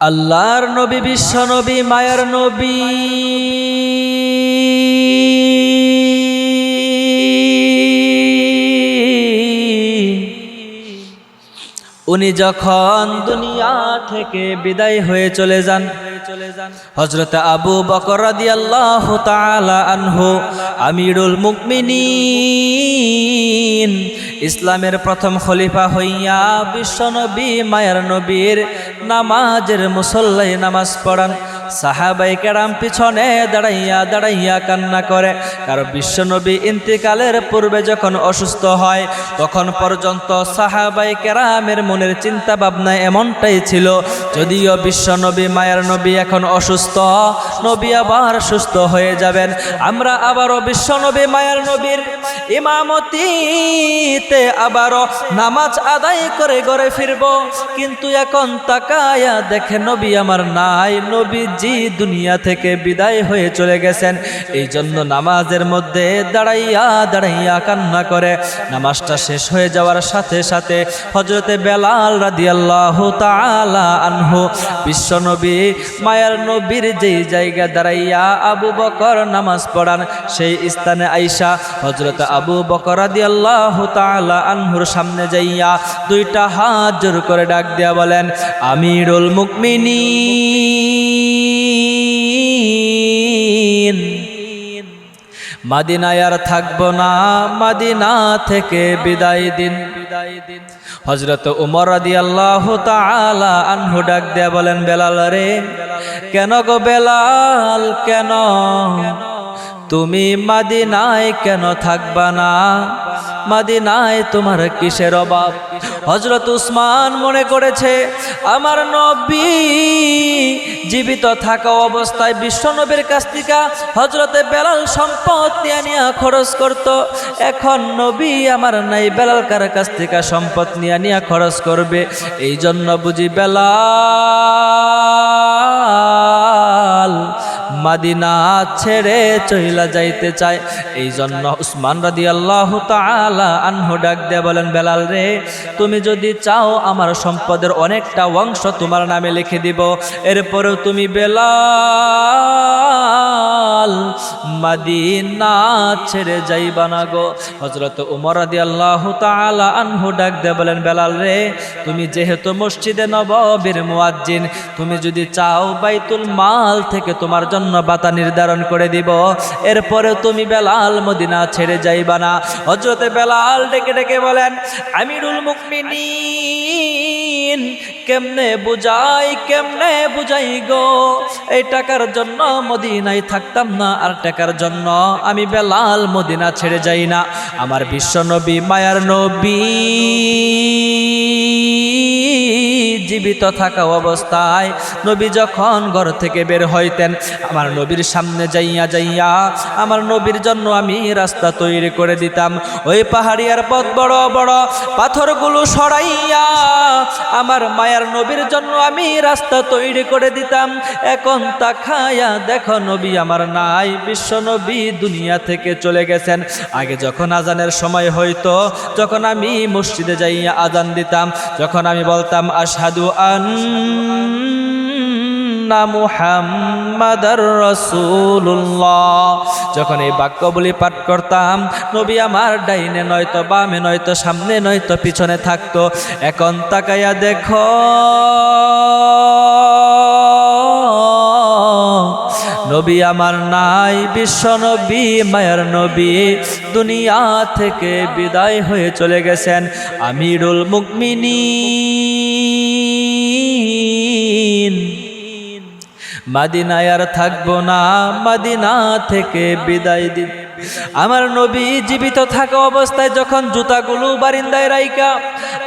আল্লাহর নবী বিশ্ব নবী মায়ার নবী উনি যখন দুনিয়া থেকে বিদায় হয়ে চলে যান হযরত আবু বকর রাদিয়াল্লাহু তাআলা আনহু আমিরুল মুমিনিন ইসলামের প্রথম খলিফা হইয়া বিশ্বনবী মায়ার নবীর নামাজের মুসল্লায় নামাজ পড়ান। সাহাবায়ে কেরাম পিছনে দাঁড়াইয়া দাঁড়াইয়া কান্না করে, কারণ বিশ্বনবী ইন্তিকালের পূর্বে যখন অসুস্থ হয় তখন পর্যন্ত সাহাবায়ে কেরামের মনের চিন্তা ভাবনা এমনটাই ছিল, যদিও বিশ্বনবী মায়ার নবী এখন অসুস্থ, নবী আবার সুস্থ হয়ে যাবেন, আমরা আবারও বিশ্বনবী মায়ার নবীর ইমামতিতে আবারও নামাজ আদায় করে ঘরে ফিরব। কিন্তু এখন তাকায়া দেখে নবী আমার নাই, নবীজি দুনিয়া থেকে বিদায় হয়ে চলে গেছেন। এই জন্য নামাজের মধ্যে দাঁড়াইয়া দাঁড়াইয়া কান্না করে। নামাজটা শেষ হয়ে যাওয়ার সাথে সাথে হযরতে বেলাল রাদিয়াল্লাহু তাআলা আনহু বিশ্বনবী মায়ার নবীর যেই জায়গা দাঁড়াইয়া আবু বকর নামাজ পড়ান, সেই স্থানে আইসা হযরত আবু বকর রাদিয়াল্লাহু তাআলা আনহুর সামনে যাইয়া দুইটা হাত জোর করে ডাক দিয়া বলেন, আমিরুল মুমিনিন, মদিনায় আর থাকবো না, মদিনা থেকে বিদায় দিন। হযরত ওমর রাদিয়াল্লাহু তাআলা আনহু ডাক দিয়া বলেন, বেলাল রে, কেন গো বেলাল, কেন তুমি মদিনায় কেন থাকবা না? মদিনায় তোমার কিসের অভাব? হযরত উসমান মনে করেছে আমার নবী জীবিত থাকা অবস্থায় বিশ্বনবীর কাছ থেকে হযরতে বেলাল সম্পদ নিয়ে খরচ করত, এখন নবী আমার নাই, বেলাল কার কাছ থেকে সম্পদ নিয়ে খরচ করবে, এই জন্য বুঝি বেলাল মদিনা ছেড়ে চইলা যাইতে চায়। এই জন্য উসমান রাদিয়াল্লাহু তাআলা আনহু ডাক দিয়ে বলেন, বেলাল রে, তুমি যদি চাও আমার সম্পদের অনেকটা অংশ তোমার নামে লিখে দিব, এরপরেও তুমি বেলাল মদিনা ছেড়ে যাইবা না গো। হযরত ওমর রাদিয়াল্লাহু তাআলা আনহু ডাক দিয়ে বলেন, বেলাল রে, তুমি যেহেতু মসজিদে নববীর মুয়াজ্জিন, তুমি যদি চাও বাইতুল মাল থেকে তোমার জন্য বাতা নির্ধারণ করে দিব, এরপরে তুমি বেলাল মদিনা ছেড়ে যাইবা না। হযরতে বেলাল ডেকে ডেকে বলেন, আমিরুল মুমিনিন, কেমনে বুঝাই গো, এই টাকার জন্য মদিনায় থাকতাম না, আর টাকার জন্য আমি বেলাল মদিনা ছেড়ে যাই না। আমার বিশ্বনবী মায়ার নবী জীবিত থাকা অবস্থায় নবী যখন ঘর থেকে বের হইতেন, আমার নবীর সামনে যাইয়া যাইয়া আমার নবীর জন্য আমি রাস্তা তৈরি করে দিতাম। ওই পাহাড়িয়ার পথ বড় বড় পাথরগুলো সরাইয়া আমার মায়ার নবীর জন্য আমি রাস্তা তৈরি করে দিতাম। এখন তাকায়া দেখো নবী আমার নাই, বিশ্ব নবী দুনিয়া থেকে চলে গেছেন। আগে যখন আজানের সময় হইতো, যখন আমি মসজিদে যাইয়া আজান দিতাম, যখন আমি বলতাম আশহাদু আন্না মুহাম্মাদার রাসূলুল্লাহ, যখন এই বাক্যগুলি পাঠ করতাম, নবী আমার ডাইনে নয়তো বামে নয়তো সামনে নয়তো পিছনে থাকতো। এখন তাকায়া দেখো নবী আমার নাই, বিশ্ব নবী মায়ার নবী দুনিয়া থেকে বিদায় হয়ে চলে গেছেন। আমিরুল মুমিনিন, মদিনায় আর থাকবো না, মদিনা থেকে বিদায় দিন। আমার নবী জীবিত থাকা অবস্থায় যখন জুতাগুলো বারিন্দায় রাইকা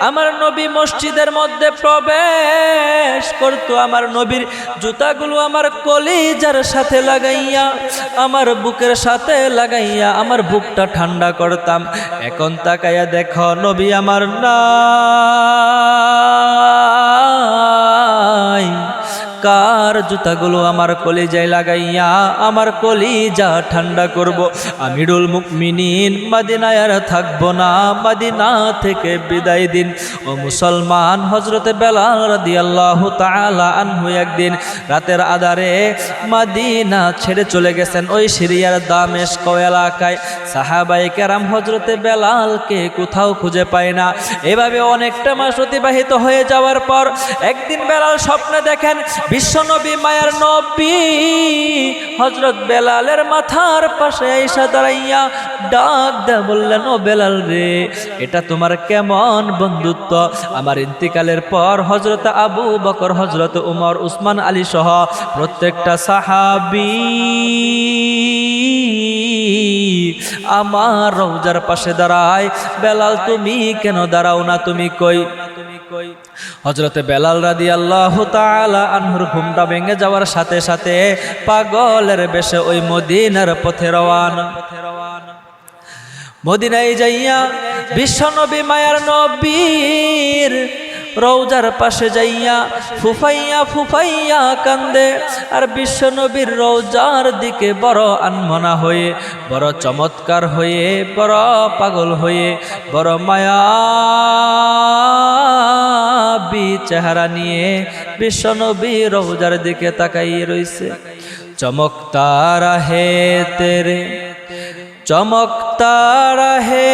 আমার নবী মসজিদের মধ্যে প্রবেশ করত, আমার নবীর জুতাগুলো আমার কলিজার সাথে লাগাইয়া, আমার বুকের সাথে লাগাইয়া আমার বুকটা ঠান্ডা করতাম। এখন তাকায়া দেখো নবী আমার নাই, চমৎকার জুতাগুলো আমার কলিজায় লাগাইয়া আমার কলিজা ঠান্ডা করব। আমিরুল মুমিনিন মদিনায় আর থাকবো না, মদিনা থেকে বিদায় দিন। ও মুসলমান, হযরতে বেলাল রাদিয়াল্লাহু তাআলা আনহু একদিন রাতের আধারে মদিনা ছেড়ে চলে গেছেন ওই সিরিয়ার দামেস্ক এলাকায়। সাহাবায়ে কেরাম হযরতে বেলালকে কোথাও খুঁজে পায় না। এভাবে অনেকটা মাস অতিবাহিত হয়ে যাওয়ার পর একদিন বেলাল স্বপ্নে দেখেন বিশ্বনবী মায়ার নবী হযরত বেলালের মাথার পাশে আইসা দাঁড়াইয়া ডাক দেয়া বললেন, ও বেলাল রে, এটা তোমার কেমন বন্ধুত্ব? আমার ইন্তিকালের পর হযরত আবু বকর, হযরত উমর, উসমান, আলী সহ প্রত্যেকটা সাহাবী আমার রওজার পাশে দাঁড়ায়, বেলাল তুমি কেন দাঁড়াও না? তুমি কই? হযরতে বেলাল রাদিয়াল্লাহু তাআলা আনহুর ঘুমটা ভেঙে যাওয়ার সাথে সাথে পাগলের বেশে ওই মদিনার পথে রওয়ানা। মদিনায় যাইয়া বিশ্বনবী মায়ার নবীর রওজার পাশে যাইয়া ফুফাইয়া ফুফাইয়া কান্দে। আর বিশ্বনবীর রওজার দিকে বড় আনমনা হয়ে, বড় চমৎকার হয়ে, বড় পাগল হয়ে, বড় মায়াবী চেহারা নিয়ে বিশ্বনবীর রওজার দিকে তাকাইয়ে রইছে। চমকতা রহে তেরে, চমকতা রহে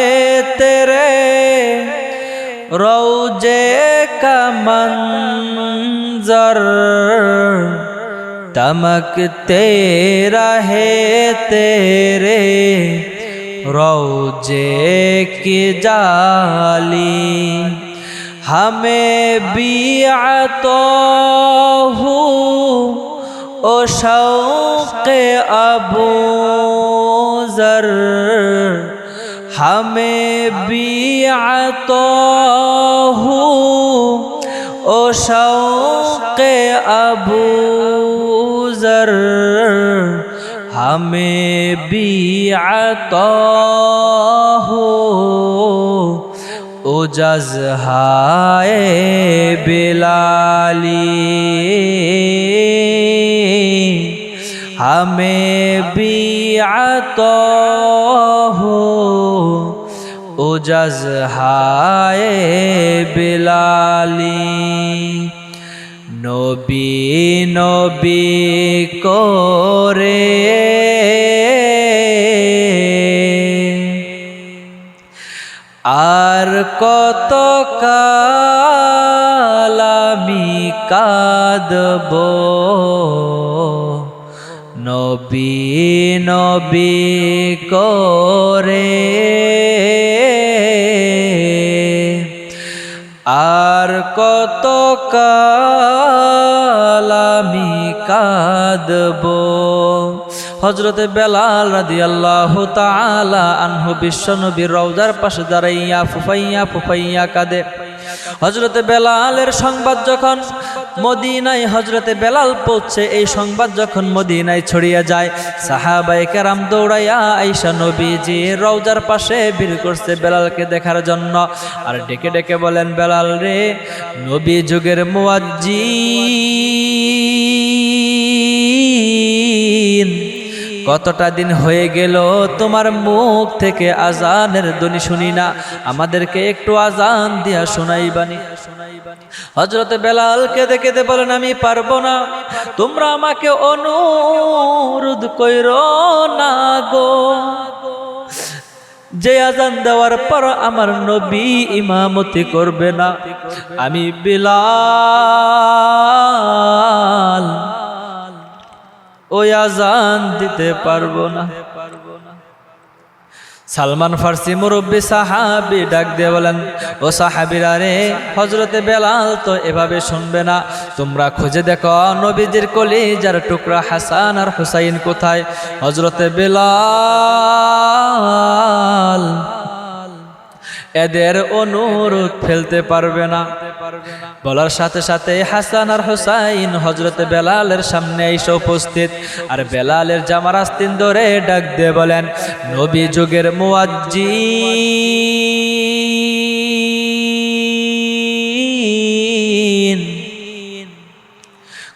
তেরে রওজে का मंजर, तमकते रहे तेरे रौजे की जाली। हमें बियातो हूँ ओ शौक़ अबू ज़र, हमें बियातो ओ शौक़ अबू ज़र, हमें बिअतो हो ओ जज़हाए बिलाली, हमें बिअतो हो ओ जज़हाए बिलाली। नबी नबी करे আর কত কাল আমি কাঁদব, নবী নবী করে আর কত কাল আমি কাঁদব। হযরতে বেলাল রাদিয়াল্লাহু তাআলা আনহু বিশ্বনবীর রওজার পাশে দাঁড়াইয়া ফুফাইয়া ফুফাইয়া কাঁদে। হযরতে বেলালের সংবাদ যখন মদিনায় হযরতে বেলাল পৌঁছে, এই সংবাদ যখন মদিনায় ছড়িয়ে যায়, সাহাবায়ে কেরাম দৌড়াইয়া আয়েশা নবীজির রওজার পাশে ভিড় করছে বেলালকে দেখার জন্য। আর ডেকে ডেকে বলেন, বেলাল রে, নবী যুগের মুয়াজ্জিন, কতটা দিন হয়ে গেল তোমার মুখ থেকে আজানের ধ্বনি শুনি না, আমাদেরকে একটু আজান দিয়া শোনাইবানি। হযরতে বেলাল কেঁদে কেঁদে বলেন, আমি পারবো না, তোমরা আমাকে অনুরোধ কইরো না গো, যে আজান দেওয়ার পর আমার নবী ইমামতি করবে না, আমি বেলাল ওই আজান দিতে পারবো না। সালমান ফার্সি মুরব্বী সাহাবী ডাক দিয়ে বলেন, ও সাহাবীরা রে, হযরতে বেলাল তো এভাবে শুনবে না, তোমরা খুঁজে দেখো নবীজির কলিজার টুকরা হাসান আর হুসাইন কোথায়। হযরতে বেলাল এদের অনুরোধ ফেলতে পারবে না। বলার সাথে সাথে হাসান আর হুসাইন হযরতে বেলালের সামনে এসে উপস্থিত। আর বেলালের জামার আস্তিন ধরে ডাক দিয়ে বলেন, নবী যুগের মুয়াজ্জিন,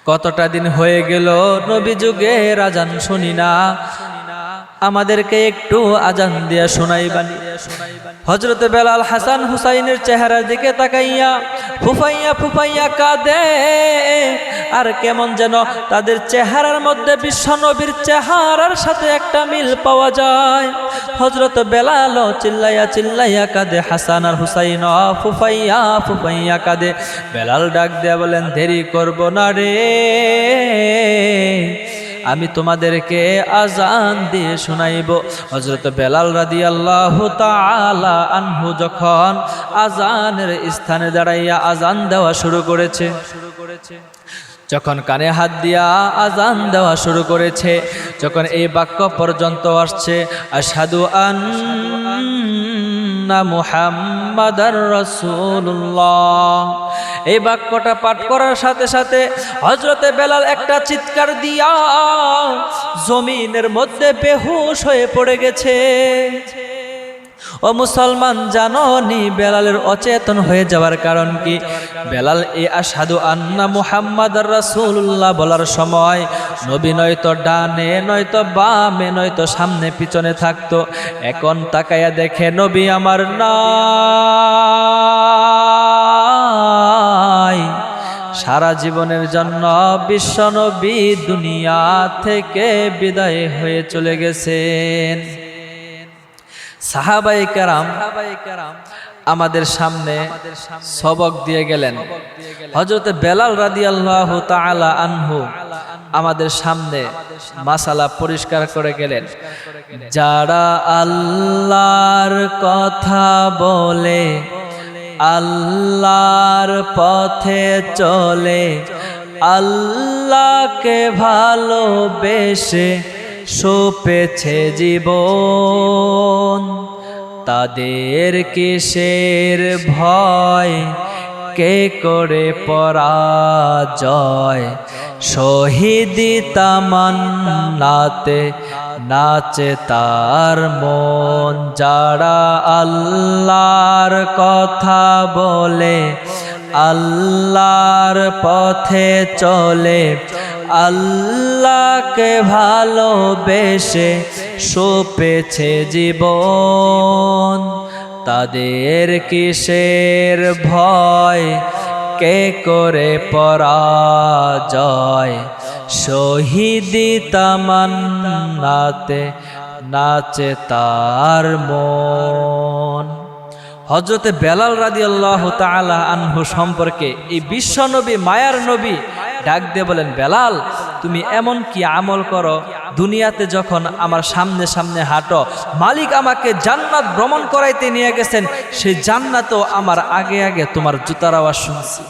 কতটা দিন হয়ে গেল নবী যুগের আজান শুনি না, আমাদেরকে একটু আজান দিয়া শোনাইবানি। হযরত বেলাল হাসান হুসাইনের চেহারার দিকে তাকাইয়া ফুফাইয়া ফুফাইয়া কাঁদে, আর কেমন যেন তাদের চেহারার মধ্যে বিশ্বনবীর চেহারার সাথে একটা মিল পাওয়া যায়। হযরত বেলাল চিল্লাইয়া চিল্লাইয়া কাঁদে, হাসান আর হুসাইন ফুফাইয়া ফুফাইয়া কাঁদে। বেলাল ডাক দেয়া বলেন, দেরি করব না রে, আমি তোমাদেরকে আজান দিয়ে শোনাইব। হযরত বেলাল রাদিয়াল্লাহু তাআলা আনহু যখন আজানের স্থানে দাঁড়াইয়া আজান দেওয়া শুরু করেছে, যখন কানে হাত দিয়া আজান দেওয়া শুরু করেছে, যখন এই বাক্য পর্যন্ত আসছে আশহাদু আন্না মুহাম্মাদার রাসূলুল্লাহ, এই বাক্যটা পাঠ করার সাথে সাথে হযরতে বেলাল একটা চিৎকার দিয়া জমিনের মধ্যে বেহুশ হয়ে পড়ে গেছে। ও মুসলমান, জানো নি বেলালের অচেতন হয়ে যাওয়ার কারণ কি? বেলাল এই আশহাদু আন্না মুহাম্মাদার রাসূলুল্লাহ বলার সময় নবী নয়তো ডানে নয়তো বামে নয়তো সামনে পিছনে থাকতো। এখন তাকায়া দেখে নবী আমার নাই। সারা জীবনের জন্য বিশ্বনবী দুনিয়া থেকে বিদায় হয়ে চলে গেছেন। সাহাবায়ে কেরাম আমাদের সামনে সবক দিয়ে গেলেন। হযরত বেলাল রাদিয়াল্লাহু তাআলা আনহু আমাদের সামনে মাসালা পরিষ্কার করে গেলেন। যারা আল্লাহর কথা বলে, আল্লাহর পথে চলে, আল্লাহকে ভালোবেসে সপেছে জীবন, তাদের কিসের ভয়, কে করে পরাজয়, শহীদি তামান্নাতে নাচে তার মন। যারা আল্লাহর কথা বলে, আল্লাহর পথে চলে, আল্লাহকে ভালোবেসে সপেছে জীবন, তাদের কিসের ভয়, কে করে পরাজয়, শহীদি তামান্নাতে নাচে তার মন। হযরতে বেলাল রাদিয়াল্লাহু তাআলা আনহু সম্পর্কে এই বিশ্বনবী মায়ার নবী ডাক দিয়ে বলেন, বেলাল তুমি এমন কি আমল করো, দুনিয়াতে যখন আমার সামনে সামনে হাঁটো, মালিক আমাকে জান্নাত ভ্রমণ করাইতে নিয়ে গেছেন, সেই জান্নাতও আমার আগে আগে তোমার জুতার আওয়াজ শুনছি।